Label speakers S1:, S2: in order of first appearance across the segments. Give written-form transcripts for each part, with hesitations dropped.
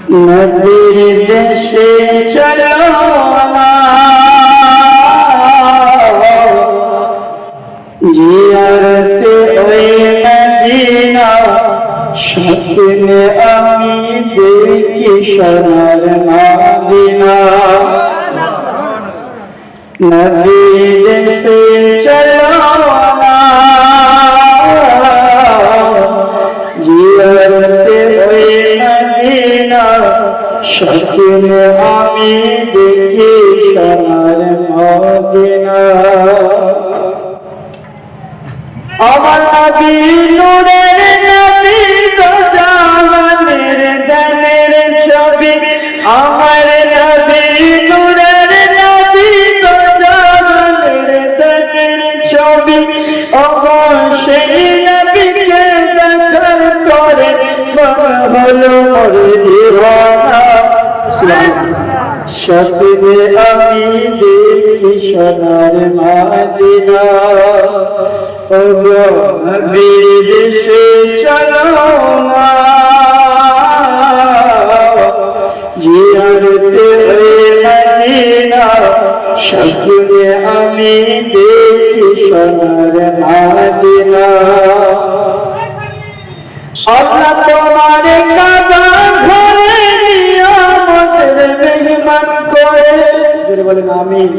S1: নবীর দেশে চলো না জিয়ারতে ওই মদিনা স্বপ্নে আমি দেখি সোনার মদিনা নবীর দেশে চলো না জিয়ারতে ওই মদিনা স্বপ্নে আমি দেখি সোনার মদিনা আমার নবী নূরের নবী জামানের দানের ছবি আমার নবী নূরের নবী জামানের দানের ছবি অবশ্যই নবীকে দেখার করে হলো মোর দিওয়ানা স্বপ্নে আমি দেখি সোনার মদিনা ও নবীর দেশে চলো না জিয়ারতে ওই মদিনা স্বপ্নে আমি দেখি সোনার মদিনা আল্লাহ তোমার কাবা ঘরে নিয়ামতের মেহমান করে জোরে বলেন আমিন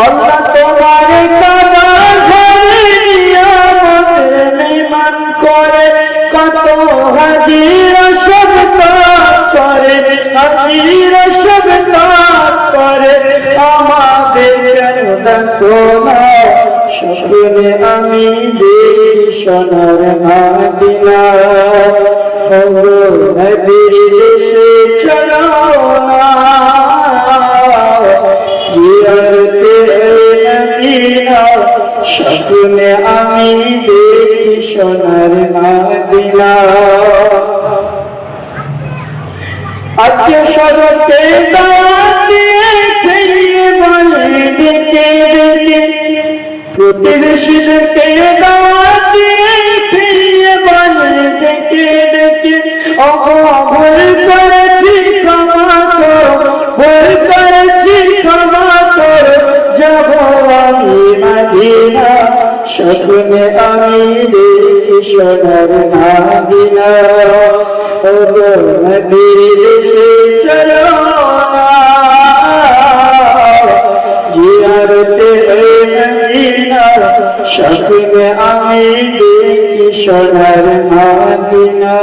S1: আল্লাহ তোমার কাবা ঘরে নিয়ামতের মেহমান করে কত হাজিরা সব কাজ করে হাজিরা সব কাজ করে আমাদের দেখো না স্বপ্নে আমি দেখি সোনার মদিনা ও নবীর দেশে চলো না জিয়ারতে মদিনা স্বপ্নে আমি দেখি সোনার মদিনা আজকে সবকে দাওয়াত দিয়ে খেয়ে বলে ডেকে ডেকে প্রতিবেশীদেরকে দাওয়াত দিয়ে খেয়ে বলে ডেকে ডেকে ভুল করেছি ক্ষমা করো ভুল করেছি ক্ষমা করো যাব আমি মদিনা স্বপ্নে আমি দেখি সোনার মদিনা ও নবীর দেশে চলো না জিয়ারতে ওই মদিনা স্বপ্নে আমি দেখি সোনার মদিনা